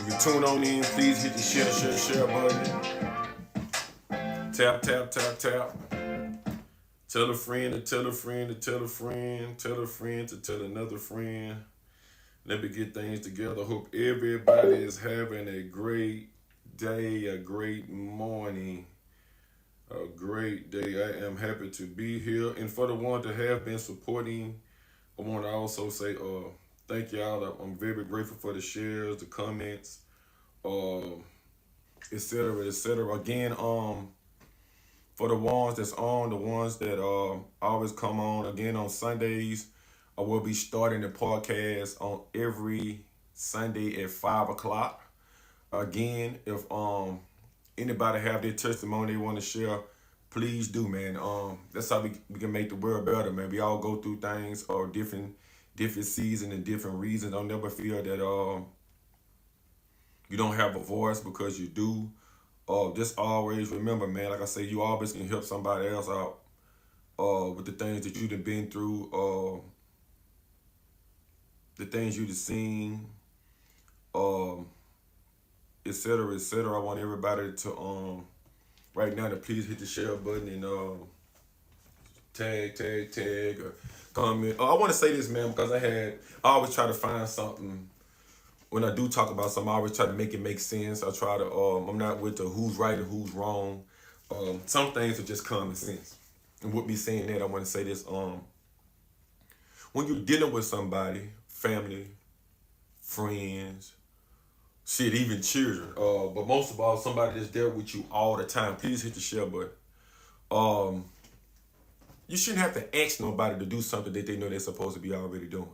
If you tune on in, please hit the share button. Tap, tap, tap, tap. Tell a friend to tell a friend to tell a friend, tell a friend to tell another friend. Let me get things together. Hope everybody is having a great day, a great morning, a great day. I am happy to be here. And for the ones that have been supporting, I want to also say thank y'all. I'm very grateful for the shares, the comments, uh, etc. etc. Again, for the ones that's on, the ones that always come on again on Sundays, I will be starting the podcast on every Sunday at 5 o'clock. Again, if anybody have their testimony they want to share, please do, man. That's how we can make the world better, man. We all go through things or different seasons and different reasons. Don't never feel that you don't have a voice, because you do. Just always remember, man, like I say, you always can help somebody else out with the things that you've been through, the things you've seen, um, etc., etc. I want everybody to right now to please hit the share button and tag or comment. I want to say this, man, because I always try to find something when I do talk about something. I always try to make it make sense. I try to I'm not with the who's right and who's wrong. Some things are just common sense. And with me saying that, I want to say this: when you're dealing with somebody, family, friends, shit, even children, but most of all, somebody that's there with you all the time, please hit the share button. Um, you shouldn't have to ask nobody to do something that they know they're supposed to be already doing.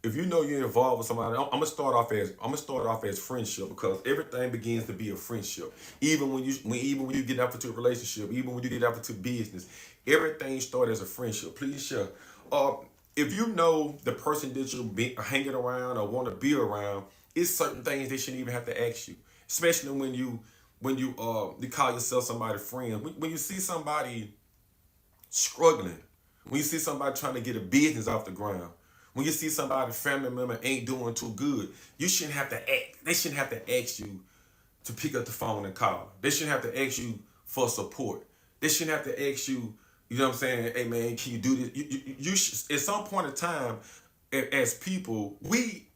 If you know you're involved with somebody, I'm gonna start off as friendship, because everything begins to be a friendship. Even when you get out into a relationship, even when you get out into business, everything starts as a friendship. Please share. Uh, if you know the person that you're hanging around or want to be around, it's certain things they shouldn't even have to ask you. Especially when you call yourself somebody's friend. When you see somebody struggling, when you see somebody trying to get a business off the ground, when you see somebody family member ain't doing too good, you shouldn't have to act. They shouldn't have to ask you to pick up the phone and call. They shouldn't have to ask you for support. They shouldn't have to ask you. You know what I'm saying? Hey man, can you do this? You should, at some point in time, as people, we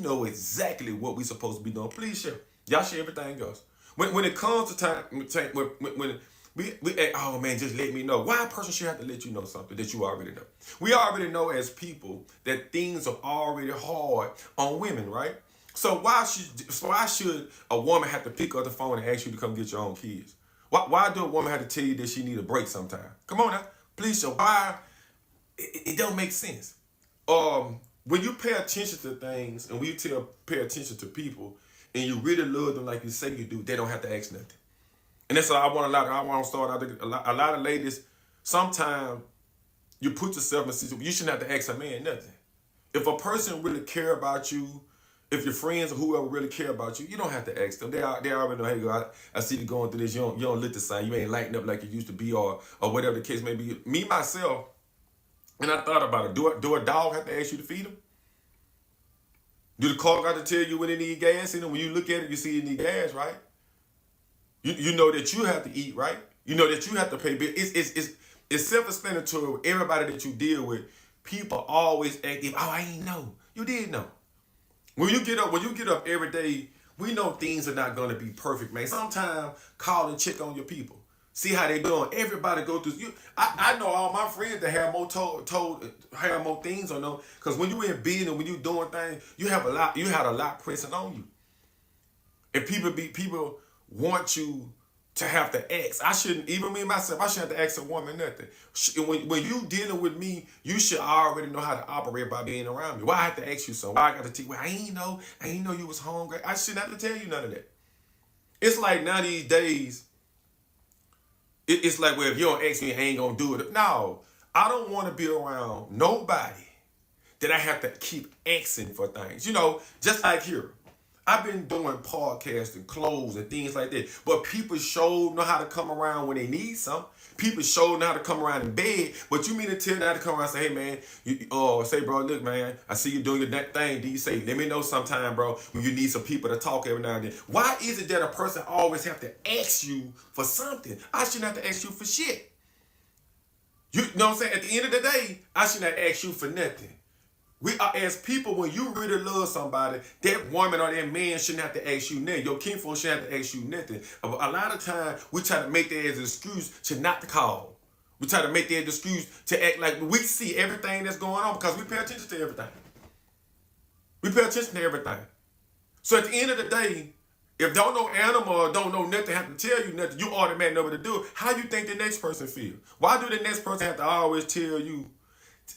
know exactly what we supposed to be doing. Please share. Y'all share everything else. When it comes to time, when we oh man, just let me know. Why a person should have to let you know something that you already know? We already know as people that things are already hard on women, right? So why should a woman have to pick up the phone and ask you to come get your own kids? Why do a woman have to tell you that she need a break sometime? Come on now, please. So why it don't make sense. When you pay attention to things and pay attention to people and you really love them like you say you do, they don't have to ask nothing. And that's what I want to start out. A lot of ladies, sometimes you put yourself in a situation, you shouldn't have to ask a man nothing. If a person really care about you, if your friends or whoever really care about you, you don't have to ask them. They already know, hey, girl, I see you going through this. You don't look the same. You ain't lighting up like you used to be, or whatever the case may be. Me, myself, and I thought about it. Do a dog have to ask you to feed them? Do the car got to tell you when it need gas in it? When you look at it, you see it need gas, right? You know that you have to eat, right? You know that you have to pay bills. It's self-explanatory with everybody that you deal with. People always act, oh, I ain't know. You did know. When you get up every day, we know things are not gonna be perfect, man. Sometimes call and check on your people. See how they doing. Everybody go through. I know all my friends that have have more things on them. Cause when you in business, when you doing things, you have a lot. You had a lot pressing on you, and people want you to have to ask. I shouldn't, even me myself, I shouldn't have to ask a woman nothing. When you dealing with me, you should already know how to operate by being around me. Why I have to ask you something? Why I got to tell you? Well, I ain't know you was hungry. I shouldn't have to tell you none of that. It's like now these days, it's like, well, if you don't ask me, I ain't gonna do it. No, I don't want to be around nobody that I have to keep asking for things. You know, just like here. I've been doing podcasts and clothes and things like that. But people sure know how to come around when they need something. People sure know how to come around in bed. But you mean to tell them how to come around and say, hey man, say bro, look man, I see you doing your thing. Do you say, let me know sometime, bro, when you need some people to talk every now and then. Why is it that a person always have to ask you for something? I shouldn't have to ask you for shit. You know what I'm saying? At the end of the day, I shouldn't have to ask you for nothing. We are, as people, when you really love somebody, that woman or that man shouldn't have to ask you nothing. Your kinfolk shouldn't have to ask you nothing. A lot of times, we try to make that as an excuse to not to call. We try to make that an excuse to act like we see everything that's going on because we pay attention to everything. We pay attention to everything. So at the end of the day, if don't know animal or don't know nothing, have to tell you nothing, you automatically know what to do. How you think the next person feel? Why do the next person have to always tell you,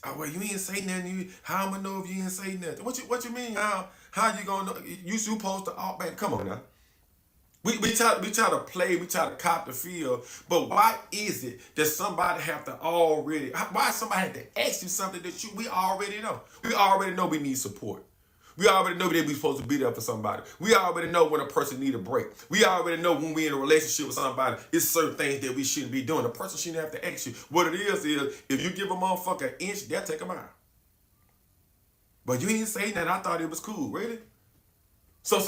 oh, well, you ain't say nothing. How am I know if you ain't say nothing? What you mean? How you gonna know? You supposed to? Oh man, come on now. We try to play. We try to cop the feel. But why is it that somebody have to already? Why somebody have to ask you something that we already know? We already know we need support. We already know that we're supposed to be there for somebody. We already know when a person need a break. We already know when we're in a relationship with somebody, it's certain things that we shouldn't be doing. The person shouldn't have to ask you. What it is if you give a motherfucker an inch, they'll take a mile. But you didn't say that. I thought it was cool, really. So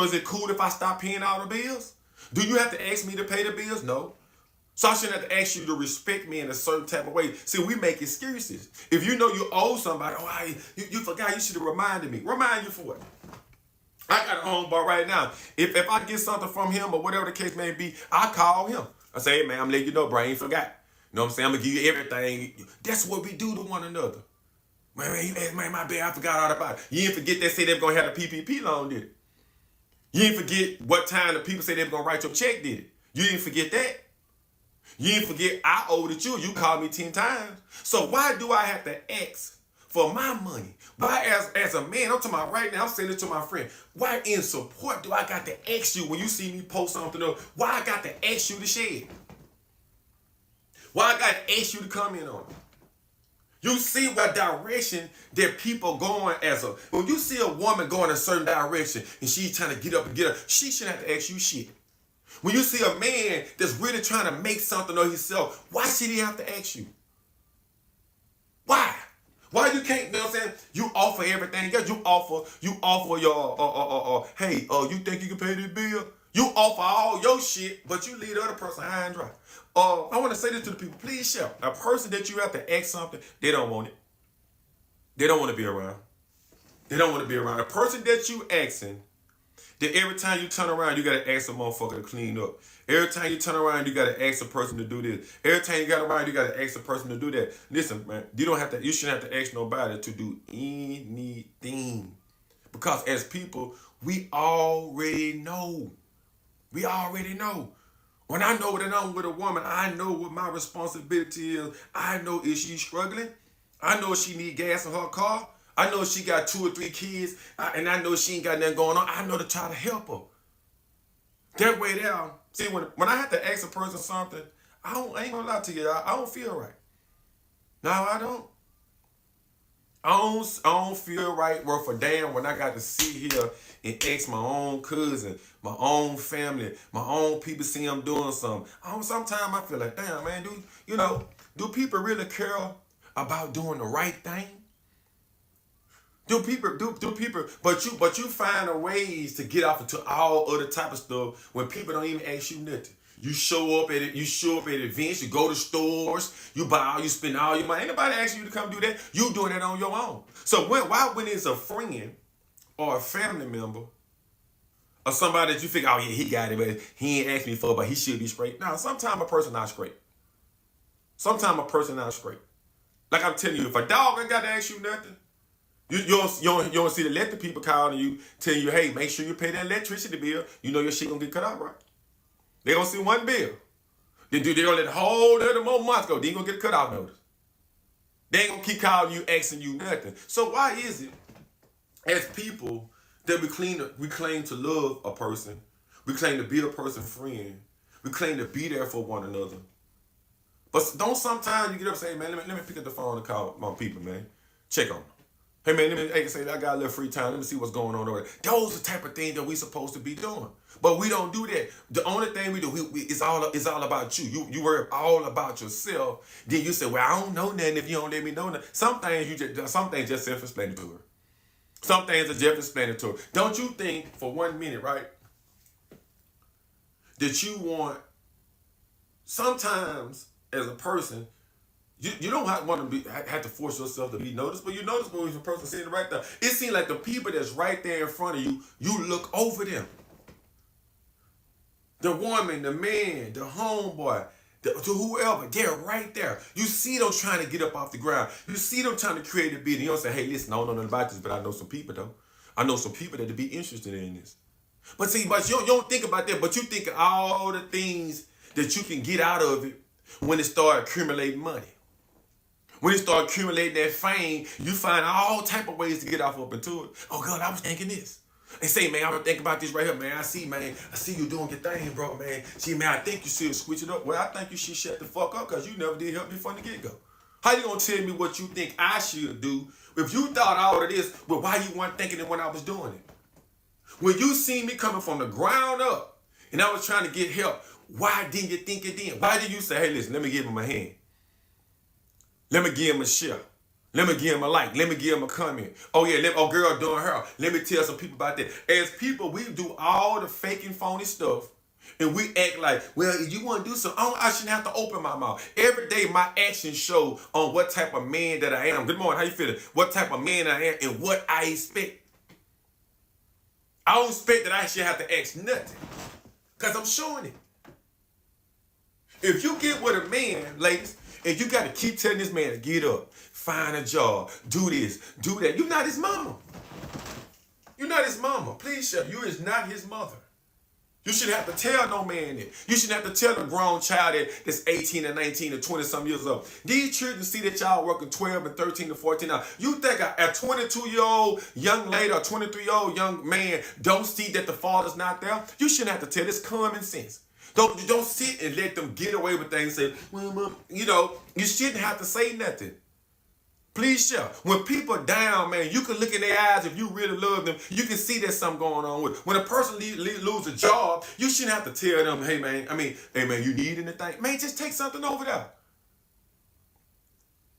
is it cool if I stop paying all the bills? Do you have to ask me to pay the bills? No. So I shouldn't have to ask you to respect me in a certain type of way. See, we make excuses. If you know you owe somebody, you forgot, you should have reminded me. Remind you for what? I got a homeboy right now. If I get something from him or whatever the case may be, I call him. I say, hey man, I'm letting you know, bro, I ain't forgot. You know what I'm saying? I'm going to give you everything. That's what we do to one another. Man, my bad, I forgot all about it. You didn't forget they say they were going to have the PPP loan, did it? You didn't forget what time the people say they were going to write your check, did it? You didn't forget that. You didn't forget I owed it you. You called me 10 times. So why do I have to ask for my money? Why as a man, I'm talking about right now, I'm saying it to my friend. Why in support do I got to ask you when you see me post something? Why I got to ask you to share it? Why I got to ask you to comment on it? You see what direction that people going when you see a woman going a certain direction and she's trying to get up, she shouldn't have to ask you shit. When you see a man that's really trying to make something of himself, why should he have to ask you? Why? Why you can't, you know what I'm saying? You offer everything. You offer your, hey, you think you can pay this bill? You offer all your shit, but you leave the other person high and dry. I want to say this to the people. Please share. A person that you have to ask something, they don't want it. They don't want to be around. They don't want to be around. A person that you asking, that every time you turn around, you got to ask a motherfucker to clean up. Every time you turn around, you got to ask a person to do this. Every time you got around, you got to ask a person to do that. Listen, man, you shouldn't have to ask nobody to do anything. Because as people, we already know. We already know. When I know that I'm with a woman, I know what my responsibility is. I know if she's struggling. I know if she need gas in her car. I know she got 2 or 3 kids, and I know she ain't got nothing going on. I know to try to help her. That way there. See, when I have to ask a person something, I ain't gonna lie to you, I don't feel right. No, I don't. I don't feel right worth a damn when I got to sit here and ask my own cousin, my own family, my own people see I'm doing something. Sometimes I feel like, damn, man, do people really care about doing the right thing? Do people, but you find a ways to get off into all other type of stuff when people don't even ask you nothing. You show up at events, you go to stores, you spend all your money. Ain't nobody asking you to come do that. You doing it on your own. So when it's a friend or a family member or somebody that you think, oh yeah, he got it, but he ain't asked me for it, but he should be straight. Now, sometimes a person not straight. Sometimes a person not straight. Like I'm telling you, if a dog ain't got to ask you nothing, you don't see the electric people calling you, telling you, hey, make sure you pay that electricity bill. You know your shit gonna get cut off, right? They gonna see one bill. They gonna let the whole other more months go. They ain't gonna get a cut off notice. They ain't gonna keep calling you, asking you nothing. So why is it, as people, that we claim to love a person, we claim to be a person's friend, we claim to be there for one another, but don't sometimes you get up and say, man, let me pick up the phone and call my people, man. Check on them. Hey man, hey, say I got a little free time. Let me see what's going on over there. Those are the type of things that we supposed to be doing. But we don't do that. The only thing we do, it's all about you. You worry all about yourself. Then you say, well, I don't know nothing if you don't let me know nothing. Some things just self-explanatory. Some things are self-explanatory. Don't you think for 1 minute, right, that you want sometimes as a person, you don't have to force yourself to be noticed, but you notice when there's a person sitting right there. It seems like the people that's right there in front of you, you look over them. The woman, the man, the homeboy, to whoever, they're right there. You see them trying to get up off the ground. You see them trying to create a beat. You don't say, hey, listen, I don't know nothing about this, but I know some people, though. I know some people that would be interested in this. But see, you don't think about that, but you think of all the things that you can get out of it when it start accumulating money. When you start accumulating that fame, you find all type of ways to get off up into it. Oh God, I was thinking this. They say, man, I was thinking about this right here, man. I see you doing your thing, bro, man. See, man, I think you should switch it up. Well, I think you should shut the fuck up because you never did help me from the get-go. How you gonna tell me what you think I should do if you thought all of this, but why you weren't thinking it when I was doing it? When you see me coming from the ground up and I was trying to get help, why didn't you think it then? Why did you say, hey, listen, let me give him a hand. Let me give him a share. Let me give him a like. Let me give him a comment. Oh yeah, girl doing her. Let me tell some people about that. As people, we do all the fake and phony stuff. And we act like, well, if you want to do something, I shouldn't have to open my mouth. Every day my actions show on what type of man that I am. Good morning, how you feeling? What type of man I am and what I expect. I don't expect that I should have to ask nothing. Because I'm showing it. If you get with a man, ladies, and you got to keep telling this man to get up, find a job, do this, do that. You're not his mama. You're not his mama. Please, Chef, you is not his mother. You shouldn't have to tell no man that. You shouldn't have to tell a grown child that's 18 and 19 and 20-some years old. These children see that y'all working 12 and 13 and 14 hours. You think a 22-year-old young lady or 23-year-old young man don't see that the father's not there? You shouldn't have to tell. It's common sense. Don't sit and let them get away with things and say, well, Mom, you shouldn't have to say nothing. Please share. When people are down, man, you can look in their eyes if you really love them. You can see there's something going on with. When a person lose a job, you shouldn't have to tell them, hey man, you need anything? Man, just take something over there.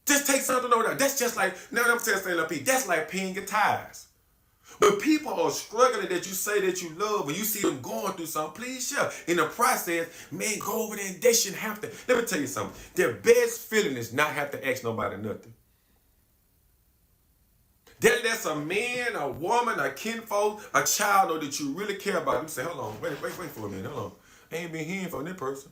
Just take something over there. That's just like, now I'm saying, that's like paying your tithes. When people are struggling that you say that you love, when you see them going through something, please share. In the process, man, go over there and they shouldn't have to. Let me tell you something. Their best feeling is not have to ask nobody nothing. That lets a man, a woman, a kinfolk, a child know that you really care about them. Say, hold on, wait for a minute, hold on. I ain't been hearing from this person.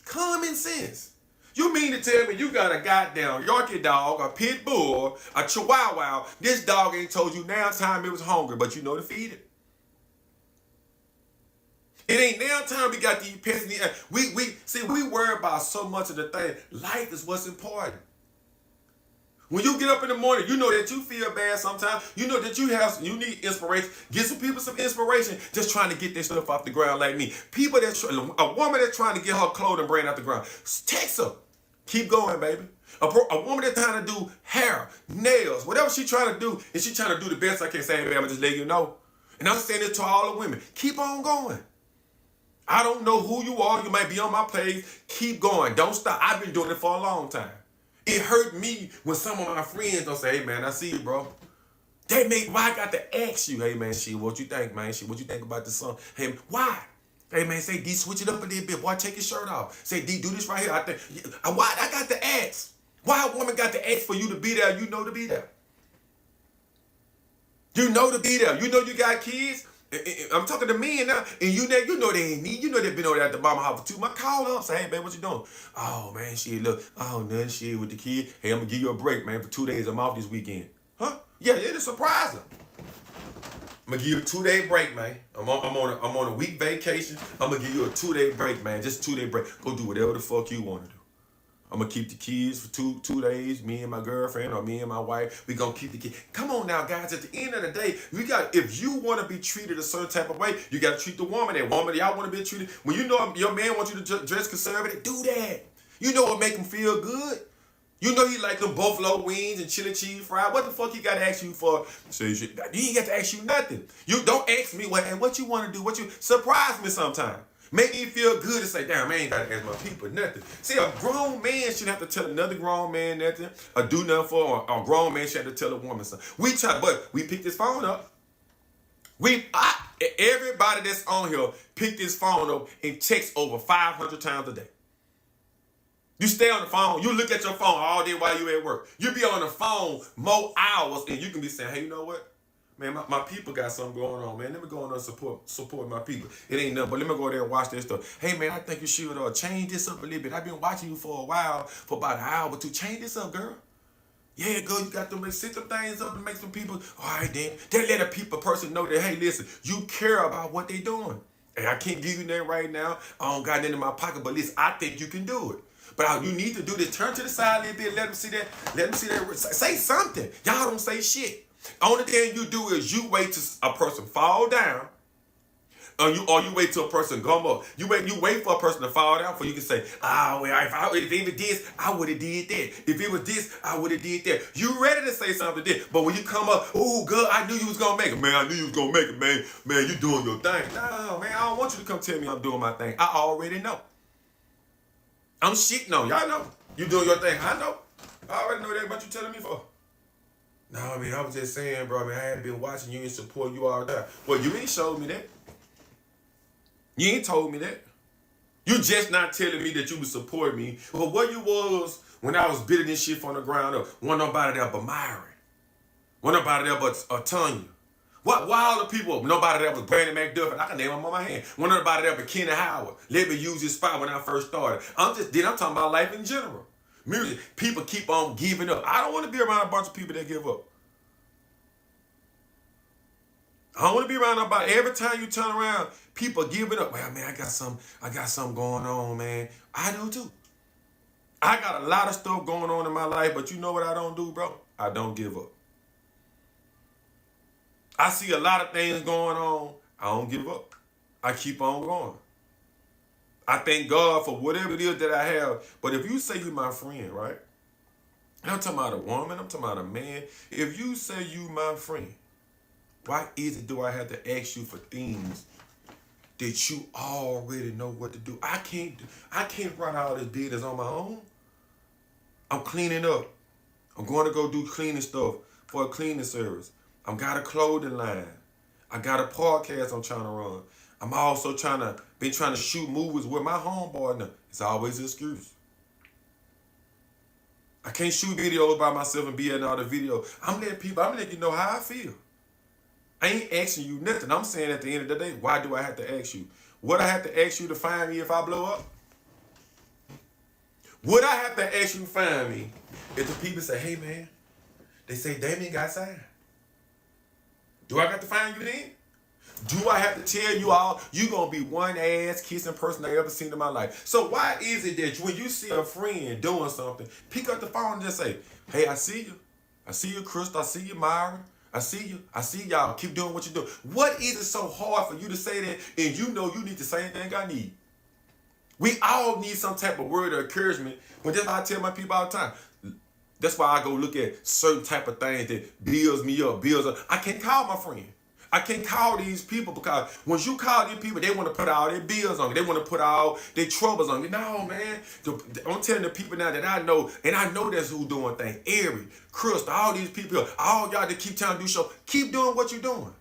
Common sense. You mean to tell me you got a goddamn Yorkie dog, a pit bull, a chihuahua. This dog ain't told you now time it was hungry, but you know to feed it. It ain't now time we got these pets. We worry about so much of the thing. Life is what's important. When you get up in the morning, you know that you feel bad sometimes. You know that you need inspiration. Get some people some inspiration just trying to get this stuff off the ground like me. A woman that's trying to get her clothing brand off the ground. Text her. Keep going, baby. A woman that's trying to do hair, nails, whatever she's trying to do, and she's trying to do the best I can say, baby, I'm just letting you know. And I'm saying this to all the women. Keep on going. I don't know who you are. You might be on my page. Keep going. Don't stop. I've been doing it for a long time. It hurt me when some of my friends don't say, hey, man, I see you, bro. Why I got to ask you, hey, man, what you think, man? What you think about the song? Hey, why? Hey, man, say, D, switch it up a little bit. Boy, take your shirt off. Say, D, do this right here. Why I got to ask? Why a woman got to ask for you to be there? You know to be there. You know to be there. You know you got kids. I'm talking to men now, and you know they ain't need. You know they been over there at the mama house for 2 months. Call up, say, hey, babe, what you doing? Oh, man, nothing, shit with the kid. Hey, I'm going to give you a break, man, for 2 days. I'm off this weekend. Huh? Yeah, it'll surprise them. I'm going to give you a 2-day break, man. I'm on a week vacation. I'm going to give you a 2-day break, man. Just a 2-day break. Go do whatever the fuck you want to do. I'm going to keep the kids for two days, me and my girlfriend or me and my wife. We going to keep the kids. Come on now, guys. At the end of the day, if you want to be treated a certain type of way, you got to treat the woman. That woman, y'all want to be treated. When you know your man wants you to dress conservative, do that. You know what make him feel good? You know he like them buffalo wings and chili cheese fries. What the fuck he got to ask you for? So he ain't got to ask you nothing. You don't ask me what you want to do. What you surprise me sometime. Make me feel good to say, damn, I ain't got to ask my people nothing. See, a grown man shouldn't have to tell another grown man nothing or do nothing for, or a grown man should have to tell a woman something. We try, but we picked this phone up. Everybody that's on here picked this phone up and text over 500 times a day. You stay on the phone. You look at your phone all day while you at work. You be on the phone more hours, and you can be saying, hey, you know what? Man, my people got something going on, man. Let me go on and support my people. It ain't nothing, but let me go there and watch this stuff. Hey, man, I think you should change this up a little bit. I've been watching you for a while, for about an hour or two. Change this up, girl. Yeah, girl, you got to set some things up and make some people. All right, then. They let a person know that, hey, listen, you care about what they doing. And I can't give you that right now. I don't got nothing in my pocket, but listen, I think you can do it. But you need to do this. Turn to the side a little bit. Let them see that. Let them see that. Say something. Y'all don't say shit. Only thing you do is you wait till a person fall down, or you wait till a person come up. You wait for a person to fall down for you can say, well, if it was this, I would have did that. If it was this, I would have did that. You ready to say something then. But when you come up, oh, girl, I knew you was going to make it. Man, I knew you was going to make it, man. Man, you doing your thing. No, man, I don't want you to come tell me I'm doing my thing. I already know. I'm shitting on y'all know. You doing your thing. I know. I already know that. What you telling me for? No, I mean, I was just saying, bro. I mean, I had been watching you and support you all the time. Well, you ain't showed me that. You ain't told me that. You just not telling me that you would support me. But what you was when I was building this shit from the ground up, wasn't nobody there but Myron. Wasn't nobody there but Tanya. Why all the people, nobody there was Brandon McDuffie, I can name them on my hand. Wasn't nobody there but Kenny Howard. Let me use his spot when I first started. I'm talking about life in general. Music, people keep on giving up. I don't want to be around a bunch of people that give up. I don't want to be around about every time you turn around, people giving up. Well, man, I got something going on, man. I do too. I got a lot of stuff going on in my life, but you know what I don't do, bro? I don't give up. I see a lot of things going on. I don't give up. I keep on going. I thank God for whatever it is that I have. But if you say you're my friend, right? And I'm talking about a woman. I'm talking about a man. If you say you my friend, why is it do I have to ask you for things that you already know what to do? I can't run all this business on my own. I'm cleaning up. I'm going to go do cleaning stuff for a cleaning service. I got a clothing line. I got a podcast I'm trying to run. I'm also trying to shoot movies with my homeboy now. It's always an excuse. I can't shoot videos by myself and be in all the video. I'm letting you know how I feel. I ain't asking you nothing. I'm saying at the end of the day, why do I have to ask you? Would I have to ask you to find me if I blow up? Would I have to ask you to find me if the people say, hey man, they say Damien got signed? Do I got to find you then? Do I have to tell you all you gonna be one ass kissing person I ever seen in my life? So why is it that when you see a friend doing something, pick up the phone and just say, hey, I see you. I see you, Crystal. I see you, Myron. I see you. I see y'all. Keep doing what you're doing. What is it so hard for you to say that and you know you need the same thing I need? We all need some type of word of encouragement, but that's why I tell my people all the time. That's why I go look at certain type of things that builds me up, I can't call my friend. I can't call these people because once you call these people, they want to put all their bills on you. They want to put all their troubles on you. No, man. I'm telling the people now that I know, and I know that's who doing things. Ari, Crystal, all these people, all y'all that keep trying to do show, keep doing what you're doing.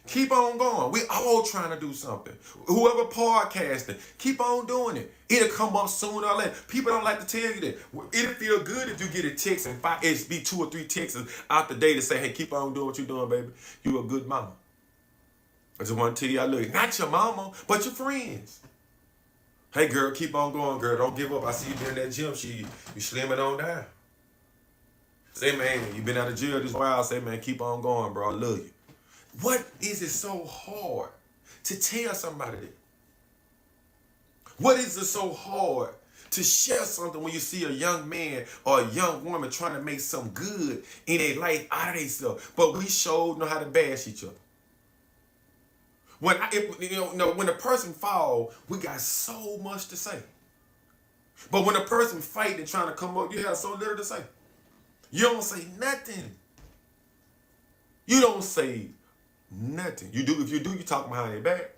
Keep on going. We all trying to do something. Whoever podcasting, keep on doing it. It'll come up sooner or later. People don't like to tell you that. It'll feel good if you get a text and it'll be 2 or 3 texts out the day to say, hey, keep on doing what you're doing, baby. You a good mama. I just want to tell you I love you. Not your mama, but your friends. Hey, girl, keep on going, girl. Don't give up. I see you been in that gym. You slimming on down. Say, man, you been out of jail this while. Say, man, keep on going, bro. I love you. What is it so hard to tell somebody that? What is it so hard to share something when you see a young man or a young woman trying to make some good in their life out of themselves? But we sure know how to bash each other. When a person fall, we got so much to say. But when a person fighting and trying to come up, you have so little to say. You don't say nothing. You don't say nothing. You do. If you do, you talk behind their back.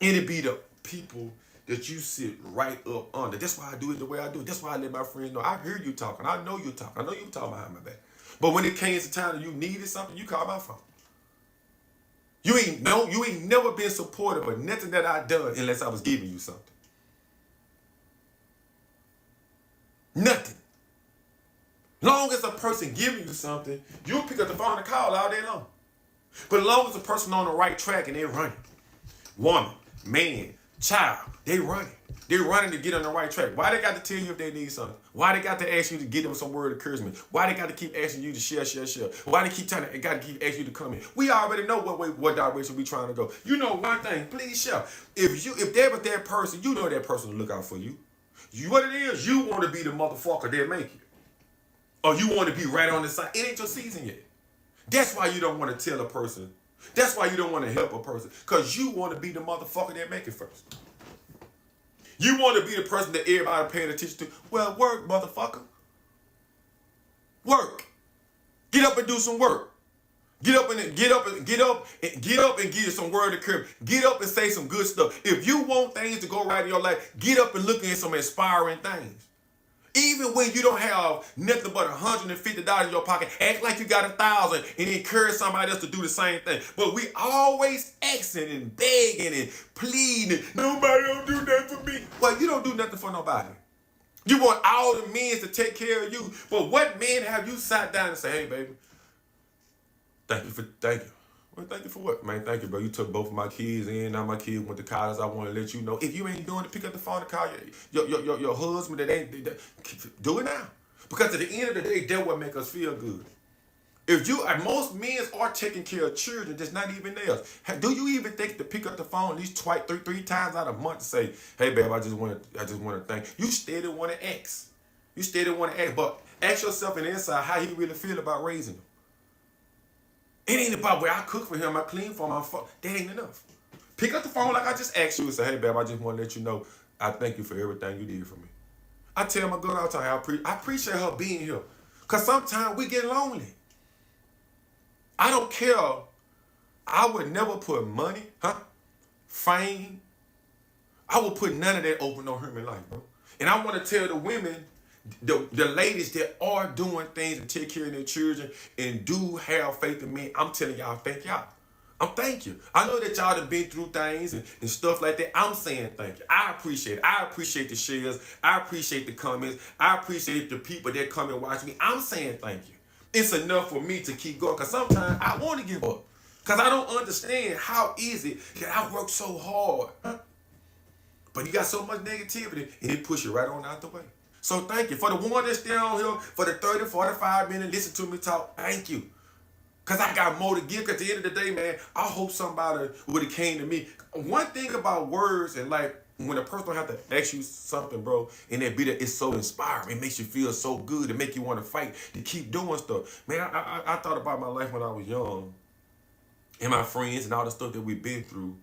And it be the people that you sit right up under. That's why I do it the way I do it. That's why I let my friends know. I hear you talking. I know you talking. I know you talking behind my back. But when it came to time that you needed something, you called my phone. You ain't never been supportive of nothing that I done unless I was giving you something. Nothing. Long as a person giving you something, you'll pick up the phone and call all day long. But as long as a person on the right track and they're running, woman, man, child, they running. They're running to get on the right track. Why they got to tell you if they need something? Why they got to ask you to give them some word of encouragement? Why they got to keep asking you to share? Why they got to keep asking you to come in? We already know what direction we trying to go. You know one thing, please share. If there was that person, you know that person will look out for you. What it is, you want to be the motherfucker that make it. Or you want to be right on the side. It ain't your season yet. That's why you don't want to tell a person. That's why you don't want to help a person. Because you want to be the motherfucker that make it first. You want to be the person that everybody paying attention to. Well, work, motherfucker. Work. Get up and do some work. Get up and give you some word of encouragement. Get up and say some good stuff. If you want things to go right in your life, get up and look at some inspiring things. Even when you don't have nothing but $150 in your pocket, act like you got $1,000 and encourage somebody else to do the same thing. But we always asking and begging and pleading. Nobody don't do nothing for me. Well, you don't do nothing for nobody. You want all the men to take care of you. But what men have you sat down and say, hey, baby, thank you. Well, thank you for what? Man, thank you, bro. You took both of my kids in. Now my kids went to college. I want to let you know. If you ain't doing it, pick up the phone and call your husband. Do it now. Because at the end of the day, that's what make us feel good. Most men are taking care of children, just not even theirs. Do you even think to pick up the phone at least three times out of a month to say, hey, babe, I just want to thank you. You steady want to ask. But ask yourself in the inside how you really feel about raising them. It ain't about where I cook for him, I clean for him, that ain't enough. Pick up the phone like I just asked you and say, hey, babe, I just want to let you know I thank you for everything you did for me. I tell my girl all the time, I appreciate her being here. Because sometimes we get lonely. I don't care. I would never put money, fame. I would put none of that over no human life, bro. And I want to tell the women, the ladies that are doing things and take care of their children and do have faith in me, I'm telling y'all, thank y'all. Thank you. I know that y'all have been through things and stuff like that. I'm saying thank you. I appreciate it. I appreciate the shares. I appreciate the comments. I appreciate the people that come and watch me. I'm saying thank you. It's enough for me to keep going because sometimes I want to give up because I don't understand how is it that I work so hard. But you got so much negativity and it push you right on out the way. So thank you. For the one that's still on here, for the 30, 45 minutes, listen to me talk, thank you. Because I got more to give. Because at the end of the day, man, I hope somebody would have came to me. One thing about words and like when a person don't have to ask you something, bro, and that be that it's so inspiring. It makes you feel so good. It make you want to fight, to keep doing stuff. Man, I thought about my life when I was young and my friends and all the stuff that we've been through.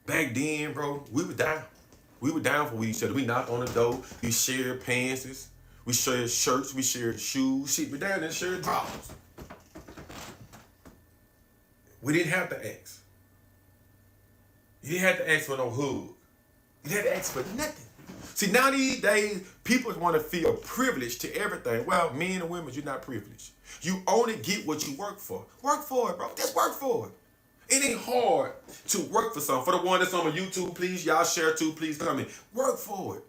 Back then, bro, we were down. We were down for each other. We knocked on the door. We shared pants. We shared shirts. We shared shoes. Shit, we down there shared drawers. We didn't have to ask. You didn't have to ask for no hug. You didn't have to ask for nothing. See, now these days, people want to feel privileged to everything. Well, men and women, you're not privileged. You only get what you work for. Work for it, bro. Just work for it. It ain't hard to work for something. For the one that's on my YouTube, please, y'all share too, please come in. Work for it.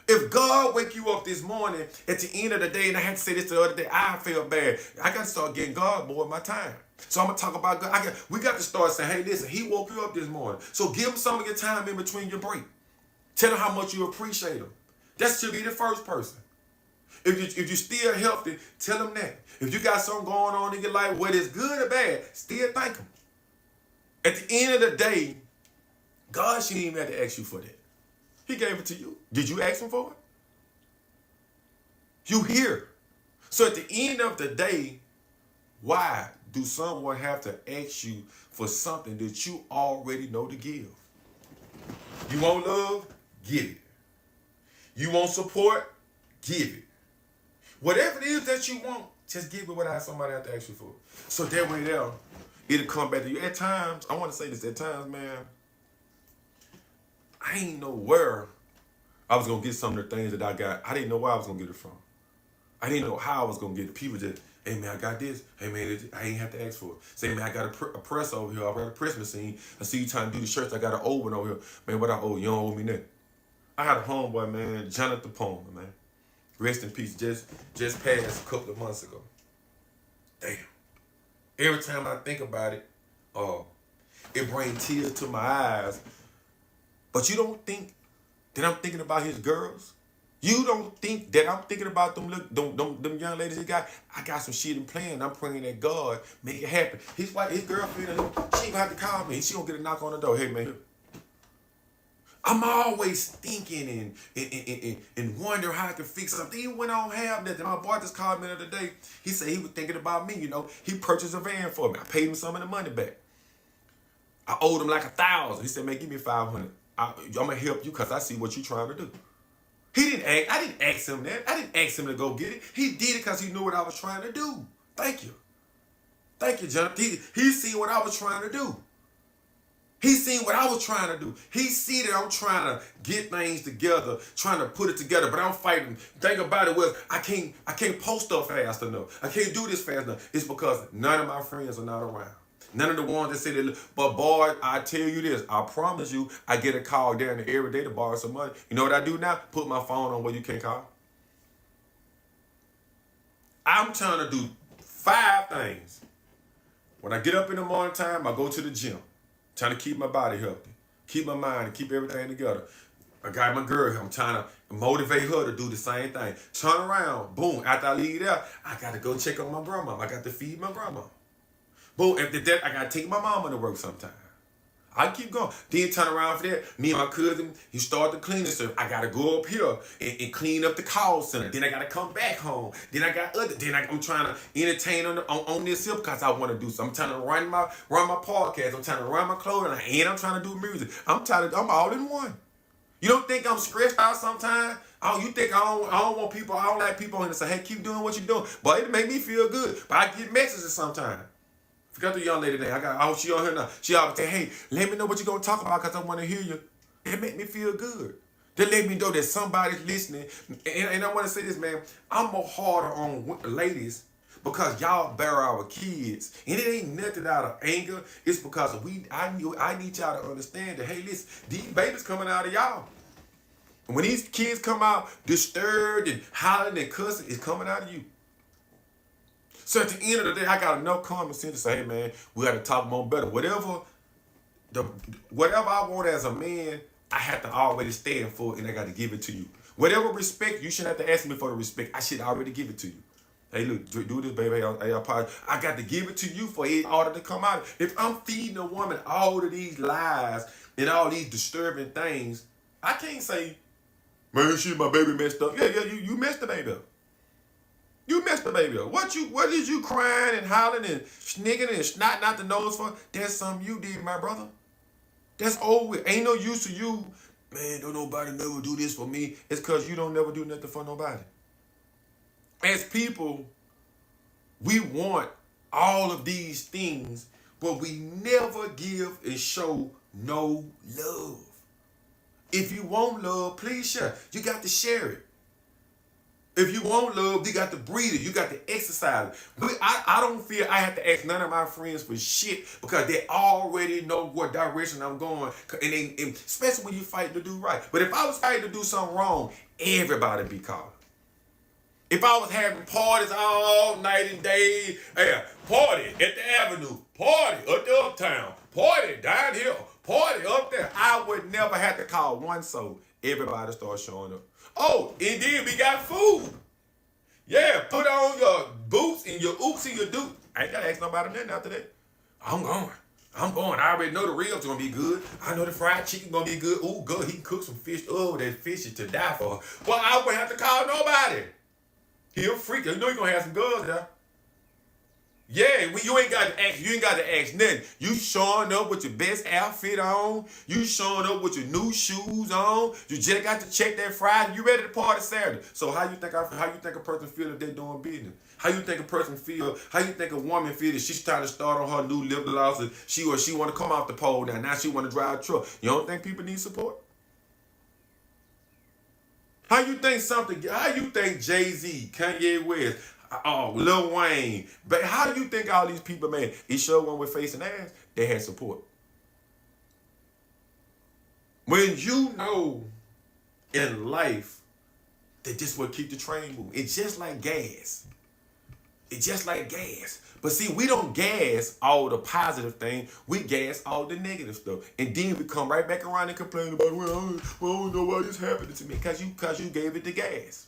If God wake you up this morning, at the end of the day, and I had to say this the other day, I feel bad. I got to start getting God more of my time. So I'm going to talk about God. We got to start saying, hey, listen, he woke you up this morning. So give him some of your time in between your break. Tell him how much you appreciate him. That should be the first person. If you're still healthy, tell him that. If you got something going on in your life, whether it's good or bad, still thank him. At the end of the day, God shouldn't even have to ask you for that. He gave it to you. Did you ask him for it? You here. So at the end of the day, why do someone have to ask you for something that you already know to give? You want love? Get it. You want support? Give it. Whatever it is that you want, just give it without somebody have to ask you for it. So that way there, it'll come back to you. At times, I want to say this, at times, man, I ain't know where I was going to get some of the things that I got. I didn't know where I was going to get it from. I didn't know how I was going to get it. People just, hey, man, I got this. Hey, man, I ain't have to ask for it. Say, man, I got a press over here. I got a press machine. I see you trying to do the shirts. I got an old one over here. Man, what I owe? You don't owe me nothing. I had a homeboy, man, Jonathan Palmer, man. Rest in peace. Just passed a couple of months ago. Damn. Every time I think about it, it brings tears to my eyes. But you don't think that I'm thinking about his girls? You don't think that I'm thinking about them young ladies he got? I got some shit in plan. I'm praying that God make it happen. His girlfriend, she ain't gonna have to call me. She gonna get a knock on the door. Hey, man. I'm always thinking and wondering how I can fix something. Even when I don't have nothing. My boy just called me the other day. He said he was thinking about me, He purchased a van for me. I paid him some of the money back. I owed him like $1,000. He said, man, give me $500. I'm gonna help you because I see what you're trying to do. I didn't ask him that. I didn't ask him to go get it. He did it because he knew what I was trying to do. Thank you. Thank you, Jonathan. He seen what I was trying to do. He seen what I was trying to do. He see that I'm trying to get things together, trying to put it together, but I'm fighting. Think about it was I can't post stuff fast enough. I can't do this fast enough. It's because none of my friends are not around. None of the ones that say that, but boy, I tell you this, I promise you, I get a call down there every day to borrow some money. You know what I do now? Put my phone on where you can't call. I'm trying to do 5 things. When I get up in the morning time, I go to the gym. Trying to keep my body healthy, keep my mind, and keep everything together. I got my girl here. I'm trying to motivate her to do the same thing. Turn around, boom. After I leave there, I got to go check on my grandma. I got to feed my grandma. Boom, after that, I got to take my mama to work sometime. I keep going. Then turn around for that. Me and my cousin, he started the cleaning service. I got to go up here and clean up the call center. Then I got to come back home. Then I got I'm trying to entertain on this here because I want to do something. I'm trying to run my podcast. I'm trying to run my clothing. And I'm trying to do music. I'm all in one. You don't think I'm stressed out sometimes? You think I don't want people, I don't like people on here to say, hey, keep doing what you're doing. But it make me feel good. But I get messages sometimes. Forgot the young lady today. She on here now. She always say, hey, let me know what you're going to talk about because I want to hear you. It make me feel good. They let me know that somebody's listening. And I want to say this, man. I'm more harder on ladies because y'all bear our kids. And it ain't nothing out of anger. It's because I need y'all to understand that, hey, listen, these babies coming out of y'all. And when these kids come out disturbed and hollering and cussing, it's coming out of you. So at the end of the day, I got enough common sense to say, hey, man, we got to talk more better. Whatever I want as a man, I have to already stand for it, and I got to give it to you. Whatever respect, you shouldn't have to ask me for the respect. I should already give it to you. Hey, look, do this, baby. I got to give it to you for it order to come out. If I'm feeding a woman all of these lies and all these disturbing things, I can't say, man, shit, my baby messed up. Yeah, you messed the baby up. You messed the baby up. What is you crying and hollering and snigging and snotting out the nose for? That's something you did, my brother. That's old with. Ain't no use to you. Man, don't nobody never do this for me. It's because you don't never do nothing for nobody. As people, we want all of these things, but we never give and show no love. If you want love, please share. You got to share it. If you want love, you got to breathe it. You got to exercise it. I don't feel I have to ask none of my friends for shit because they already know what direction I'm going. And especially when you fight to do right. But if I was fighting to do something wrong, everybody be calling. If I was having parties all night and day, party at the avenue, party at the uptown, party down here, party up there, I would never have to call one soul. Everybody starts showing up. Oh, and then we got food. Yeah, put on your boots and your oops and your doops. I ain't got to ask nobody nothing after that. I'm going. I already know the ribs going to be good. I know the fried chicken going to be good. Ooh, good. He can cook some fish. Oh, that fish is to die for. Well, I wouldn't have to call nobody. He a freak. You know you're going to have some girls there. Yeah, you ain't got to ask. You ain't got to ask nothing. You showing up with your best outfit on. You showing up with your new shoes on. You just got to check that Friday. You ready to party Saturday. So how you think a person feel if they're doing business? How you think a person feel? How you think a woman feel if she's trying to start on her new lip gloss and she want to come off the pole now? Now she want to drive a truck. You don't think people need support? How you think Jay-Z, Kanye West, Lil Wayne, but how do you think all these people, man, it showed when we're facing ass, they had support. When you know in life that this will keep the train moving. It's just like gas. It's just like gas. But see, we don't gas all the positive things. We gas all the negative stuff. And then we come right back around and complain about, well, I don't know why this happened to me. Because you gave it the gas.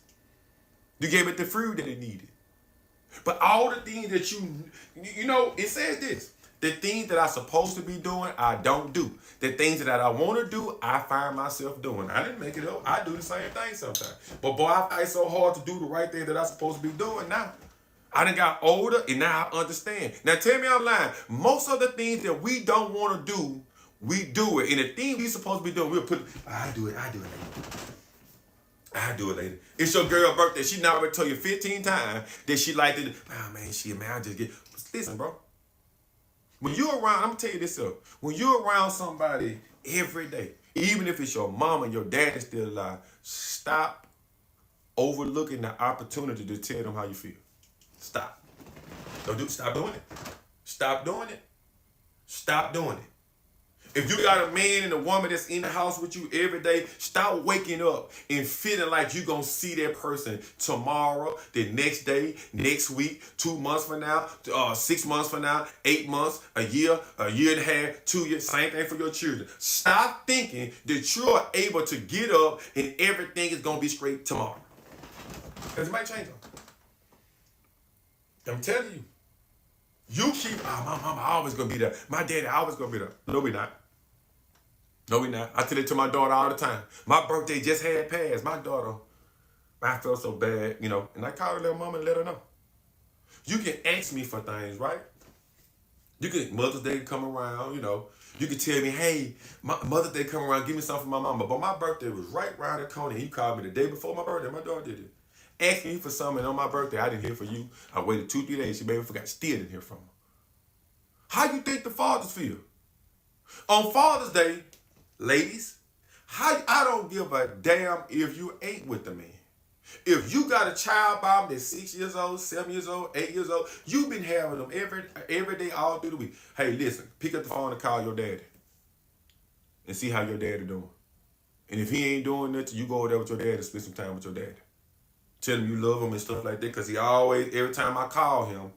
You gave it the fruit that it needed. But all the things that it says this. The things that I'm supposed to be doing, I don't do. The things that I want to do, I find myself doing. I didn't make it up. I do the same thing sometimes. But boy, I fight so hard to do the right thing that I'm supposed to be doing now. I done got older and now I understand. Now tell me I'm lying. Most of the things that we don't want to do, we do it. And the thing we supposed to be doing, we'll I do it later. I do it later. It's your girl's birthday. She now already told you 15 times that she liked it. Oh man, I just get. Listen, bro. When you're around, I'm gonna tell you this up. When you're around somebody every day, even if it's your mom and your dad is still alive, stop overlooking the opportunity to tell them how you feel. Stop. Stop doing it. Stop doing it. Stop doing it. If you got a man and a woman that's in the house with you every day, stop waking up and feeling like you're going to see that person tomorrow, the next day, next week, 2 months from now, 6 months from now, 8 months, a year and a half, 2 years. Same thing for your children. Stop thinking that you're able to get up and everything is going to be straight tomorrow. Because it might change them. I'm telling you. You keep, my mama always going to be there. My daddy always going to be there. No, we not. No, we not. I tell it to my daughter all the time. My birthday just had passed. My daughter, I felt so bad, and I called her little mama and let her know. You can ask me for things, right? You can, Mother's Day come around, You can tell me, hey, Mother's Day come around, give me something for my mama. But my birthday was right around the corner. He called me the day before my birthday. My daughter did it. Asked me for something on my birthday. I didn't hear from you. I waited 2-3 days. She maybe forgot. Still didn't hear from her. How you think the fathers feel? On Father's Day, ladies, I don't give a damn if you ain't with the man. If you got a child by him that's 6 years old, 7 years old, 8 years old, you've been having them every day, all through the week. Hey, listen, pick up the phone and call your daddy and see how your daddy doing. And if he ain't doing nothing, you go over there with your daddy and spend some time with your daddy. Tell him you love him and stuff like that, because he always, every time I call him,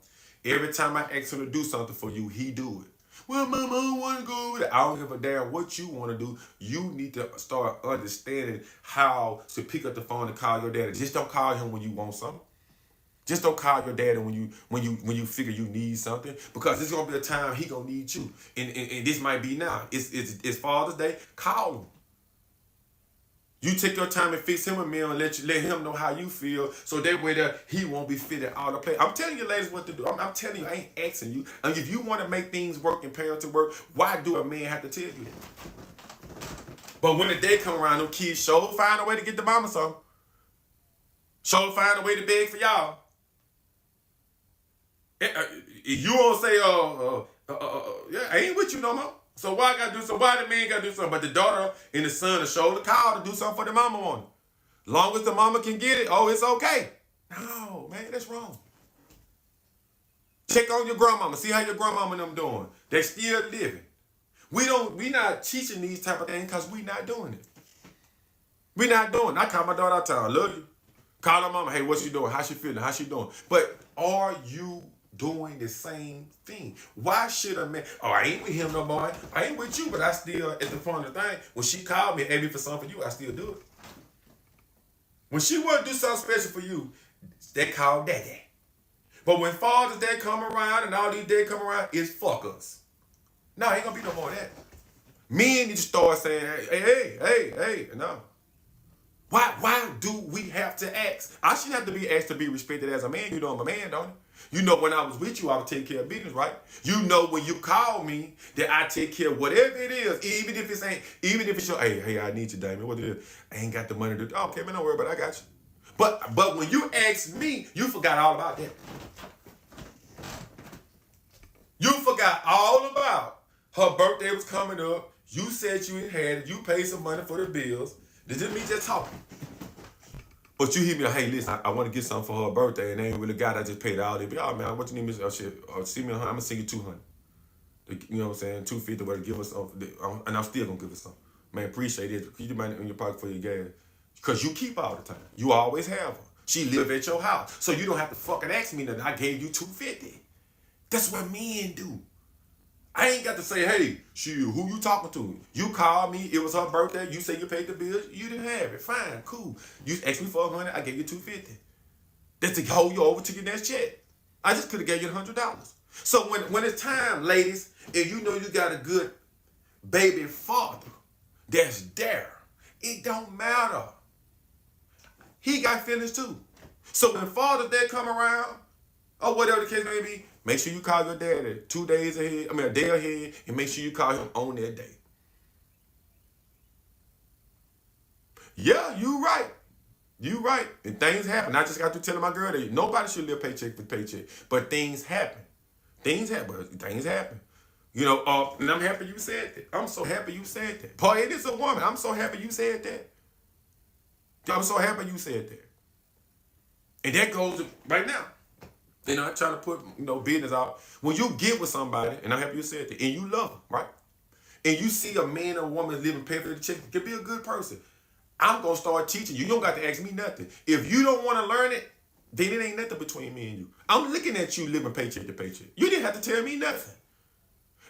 every time I ask him to do something for you, he do it. Well, Mama, I don't want to go with it. I don't give a damn what you want to do. You need to start understanding how to pick up the phone and call your daddy. Just don't call him when you want something. Just don't call your daddy when you figure you need something, because there's gonna be a time he gonna need you, and this might be now. It's Father's Day. Call him. You take your time and fix him a meal and let him know how you feel, so that way that he won't be fitting all the play. I'm telling you, ladies, what to do. I'm telling you, I ain't asking you. And if you want to make things work and parenting work, why do a man have to tell you that? But when the day come around, them kids sure find a way to get the mama something. Sure find a way to beg for y'all. You won't say, yeah, I ain't with you no more. So why the man gotta do something? But the daughter and the son will show the call to do something for the mama on it. Long as the mama can get it, it's okay. No, man, that's wrong. Check on your grandmama. See how your grandmama and them doing. They still living. We not teaching these type of things because we not doing it. We not doing it. I call my daughter all the time. I love you. Call her mama. Hey, what she doing? How she feeling? How she doing? But are you doing the same thing? Why should a man, I ain't with him no more. I ain't with you, but I still, at the point of the thing, when she called me and asked me for something for you, I still do it. When she want to do something special for you, they call daddy. But when Father's Day come around and all these days come around, it's fuck us. No, ain't gonna be no more of that. Men need to start saying, hey, no. Why do we have to ask? I shouldn't have to be asked to be respected as a man. You know I'm a man, don't you? You know when I was with you, I would take care of business, right? You know when you call me that I take care of whatever it is, even if it's your, hey, I need you, Damien. What it is? I ain't got the money to do. Okay, man, don't worry about it. I got you. But when you asked me, you forgot all about that. You forgot all about her birthday was coming up. You said you had it. You paid some money for the bills. This is me just talking. But you hear me like, hey, listen, I want to get something for her birthday, and they ain't really got it. I just paid all that. Oh, man, what you need me to see me? I'm going to send you 200. You know what I'm saying? 250, whatever, give us something. And I'm still going to give us something. Man, appreciate it. Keep your money in your pocket for your gas. Because you keep all the time. You always have her. She live at your house. So you don't have to fucking ask me nothing. I gave you 250. That's what men do. I ain't got to say, hey, who you talking to? You called me, it was her birthday, you say you paid the bills, you didn't have it. Fine, cool. You asked me for $100, I gave you $250. That's to hold you over to your next check. I just could have gave you $100. So when it's time, ladies, and you know you got a good baby father that's there, it don't matter. He got feelings too. So when Father's Day come around, or whatever the case may be, make sure you call your daddy 2 days ahead, a day ahead, and make sure you call him on that day. Yeah, you right. You right. And things happen. I just got to tell my girl that nobody should live paycheck for paycheck. But things happen. Things happen. You know, and I'm happy you said that. I'm so happy you said that. Boy, it is a woman. I'm so happy you said that. I'm so happy you said that. And that goes right now. They're not trying to put business out. When you get with somebody, and I'm happy you said that, and you love them, right? And you see a man or woman living perfectly the check, can be a good person. I'm gonna start teaching you. You don't got to ask me nothing. If you don't want to learn it, then it ain't nothing between me and you. I'm looking at you living paycheck to paycheck. You didn't have to tell me nothing.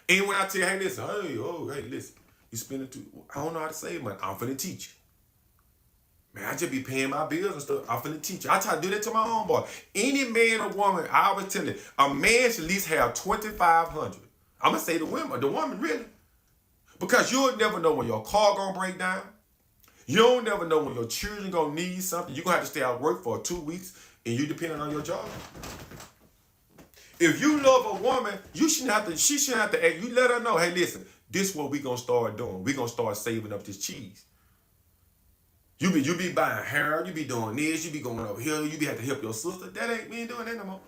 And when I tell you, hey, listen, hey, listen, you spending I don't know how to save money. I'm finna teach you. Man, I just be paying my bills and stuff. I'm finna teach you. I try to do that to my own boy. Any man or woman, I always tell you, a man should at least have $2,500. I'm gonna say the woman really. Because you'll never know when your car gonna break down. You don't never know when your children gonna need something. You're gonna have to stay out of work for 2 weeks and you depending on your job. If you love a woman, she shouldn't have to act. You let her know, hey, listen, this is what we gonna start doing. We gonna start saving up this cheese. You be buying hair, you be doing this, you be going over here, you be have to help your sister. We ain't doing that no more.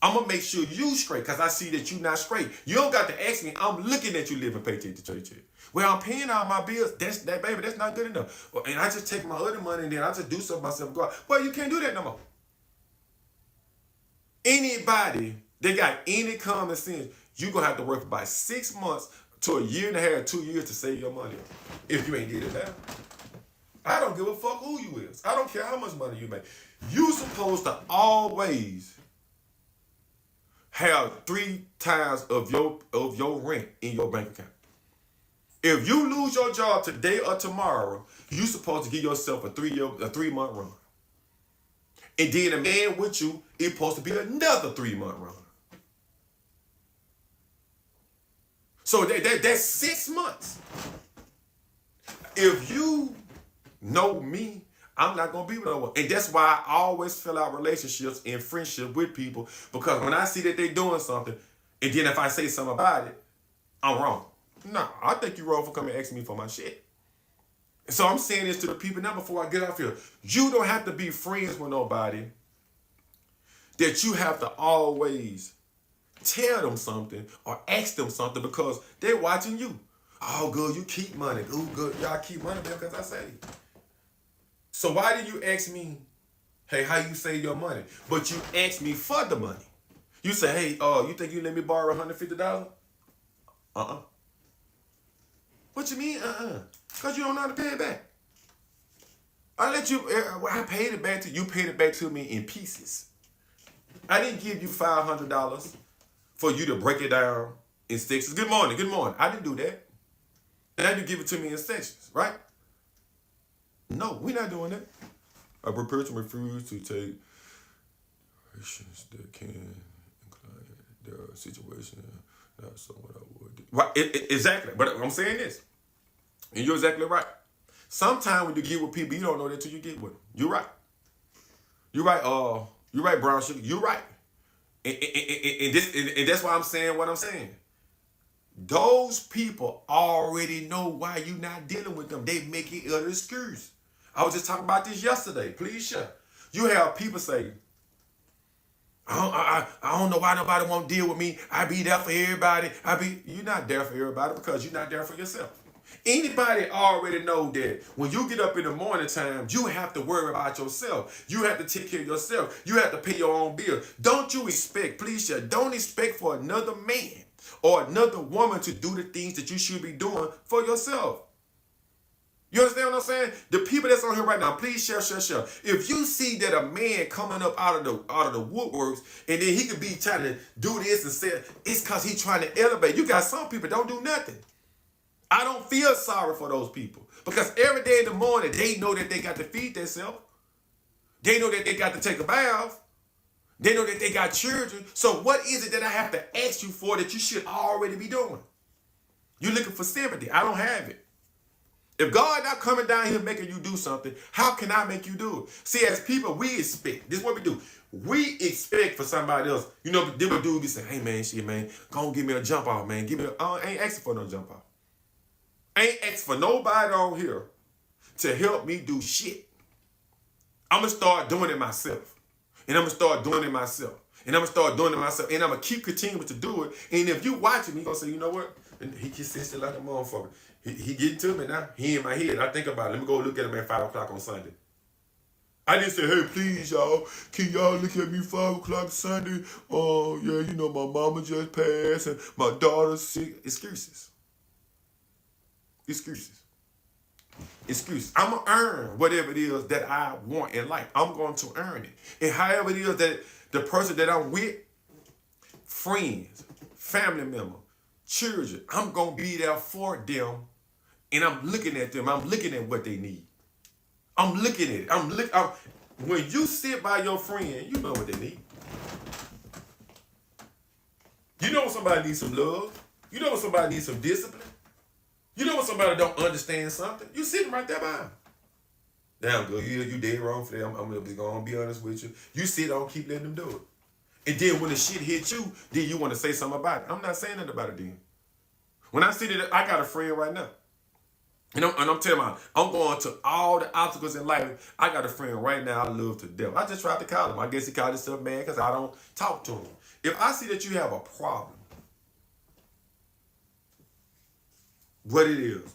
I'm gonna make sure you straight, cause I see that you not straight. You don't got to ask me. I'm looking at you living paycheck to paycheck. Well, I'm paying all my bills. That's not good enough. And I just take my other money and then I just do something myself. Go out. Well, you can't do that no more. Anybody that got any common sense, you gonna have to work for about 6 months to a year and a half, 2 years to save your money. If you ain't did it now. I don't give a fuck who you is. I don't care how much money you make. You supposed to always have 3 times of your rent in your bank account. If you lose your job today or tomorrow, you supposed to give yourself a 3-month run. And then a man with you, it's supposed to be another 3-month run. So that's 6 months. If you know me, I'm not gonna be with no one. And that's why I always fill out relationships and friendship with people, because when I see that they doing something, and then if I say something about it, I'm wrong. No, I think you're wrong for coming and asking me for my shit. So I'm saying this to the people now before I get off here. You don't have to be friends with nobody that you have to always tell them something or ask them something because they're watching you. Oh, good, you keep money. Oh, good, y'all keep money because I say. So why did you ask me, hey, how you save your money? But you asked me for the money. You say, hey, you think you let me borrow $150? What you mean, Because you don't know how to pay it back. I paid it back to you. You paid it back to me in pieces. I didn't give you $500 for you to break it down in sections. Good morning. I didn't do that. Now you give it to me in sections, right? No, we're not doing that. A person refuse to take actions that can incline their situation. Not so what I would do. Right, exactly. But I'm saying this, and you're exactly right. Sometimes when you get with people, you don't know that till you get with them. You're right. You're right. You're right, brown sugar. You're right. And that's why I'm saying what I'm saying. Those people already know why you not dealing with them. They make it an excuse. I was just talking about this yesterday. Please share. You have people say, I don't know why nobody won't deal with me. I be there for everybody. You're not there for everybody because you're not there for yourself. Anybody already know that when you get up in the morning time, you have to worry about yourself. You have to take care of yourself. You have to pay your own bill. Don't you expect, please, don't expect for another man or another woman to do the things that you should be doing for yourself. You understand what I'm saying? The people that's on here right now, please share. If you see that a man coming up out of the woodworks and then he could be trying to do this and say it's because he's trying to elevate. You got some people don't do nothing. I don't feel sorry for those people because every day in the morning they know that they got to feed themselves. They know that they got to take a bath. They know that they got children. So what is it that I have to ask you for that you should already be doing? You're looking for sympathy. I don't have it. If God not coming down here making you do something, how can I make you do it? See, as people, we expect. This is what we do. We expect for somebody else. You know, then we do be saying, hey, man, shit, man, go on, give me a jump off, man. I ain't asking for no jump off. I ain't asking for nobody on here to help me do shit. I'm going to start doing it myself. And I'm going to start doing it myself. And I'm going to start doing it myself. And I'm going to keep continuing to do it. And if you watching, you're going to say, you know what? And he just sits there like a motherfucker. He getting to me now. He in my head. I think about it. Let me go look at him at 5 o'clock on Sunday. I didn't say, hey, please, y'all, can y'all look at me 5 o'clock Sunday? Oh, yeah, you know, my mama just passed and my daughter's sick. Excuses. I'm going to earn whatever it is that I want in life. I'm going to earn it. And however it is that the person that I'm with, friends, family member, children, I'm going to be there for them. And I'm looking at them. I'm looking at what they need. I'm looking at it. When you sit by your friend, you know what they need. You know when somebody needs some love. You know when somebody needs some discipline. You know when somebody don't understand something. You sitting right there by them. Damn good. You dead wrong for that. I'm going to be honest with you. You sit on, keep letting them do it. And then when the shit hit you, then you want to say something about it. I'm not saying nothing about it then. When I see that, I got a friend right now. And I'm telling you, I'm going to all the obstacles in life. I got a friend right now I love to death. I just tried to call him. I guess he called himself man because I don't talk to him. If I see that you have a problem, what it is,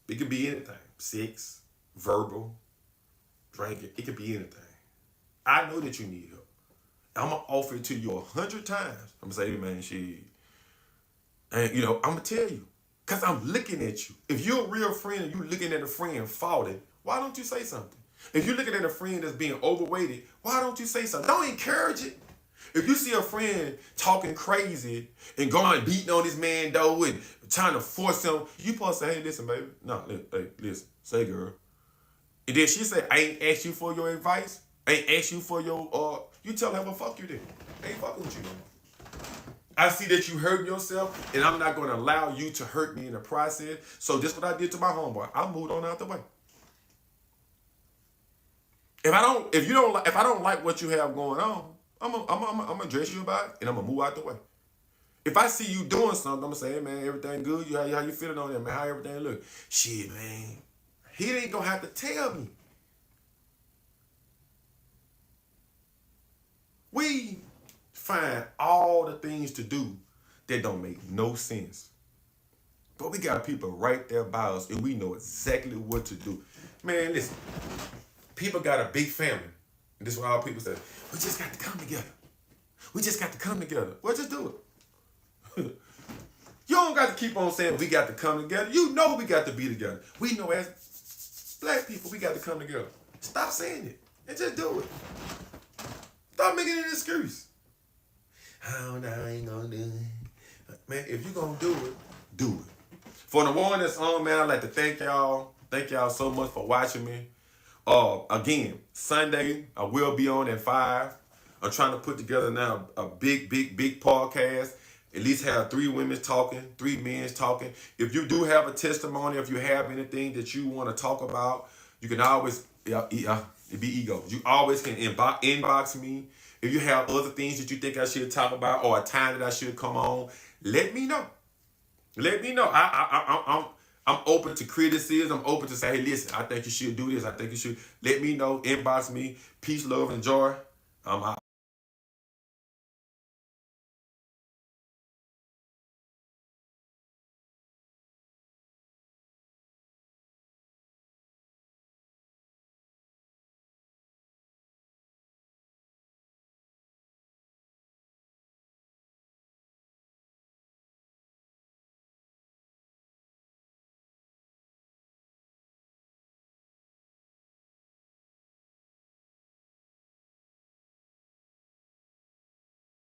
it could be anything. Sex, verbal, drinking. It could be anything. I know that you need help. I'm going to offer it to you 100 times. I'm going to say, hey, man, shit. And, you know, I'm going to tell you. Because I'm looking at you. If you're a real friend and you're looking at a friend falling, why don't you say something? If you're looking at a friend that's being overweighted, why don't you say something? Don't encourage it. If you see a friend talking crazy and going and beating on this man though and trying to force him, you supposed to say, hey, listen, baby. No, hey, listen. Say, girl. And then she say, I ain't asked you for your advice. I ain't asked you for your, you tell her, well, fuck you then. I ain't fucking with you no more. I see that you hurting yourself, and I'm not going to allow you to hurt me in the process. So this is what I did to my homeboy. I moved on out the way. If I don't like what you have going on, I'm gonna address you about it, and I'm gonna move out the way. If I see you doing something, I'm gonna say, hey man, everything good? How you feeling on that, man? How everything look? Shit, man. He ain't gonna have to tell me. We find all the things to do that don't make no sense. But we got people right there by us and we know exactly what to do. Man, listen, people got a big family. And this is what all people say, we just got to come together. We just got to come together. Well, just do it. You don't got to keep on saying we got to come together. You know we got to be together. We know as black people, we got to come together. Stop saying it and just do it. Stop making an excuse. Oh, no, I ain't gonna do it. Man, if you gonna do it, do it. For the one that's on, man, I'd like to thank y'all. Thank y'all so much for watching me. Again, Sunday, I will be on at 5. I'm trying to put together now a big podcast. At least have 3 women talking, 3 men talking. If you do have a testimony, if you have anything that you want to talk about, you can always, it be ego. You always can inbox me. If you have other things that you think I should talk about or a time that I should come on, let me know. Let me know. I'm open to criticism. I'm open to say, hey, listen, I think you should do this. I think you should. Let me know. Inbox me. Peace, love, and joy.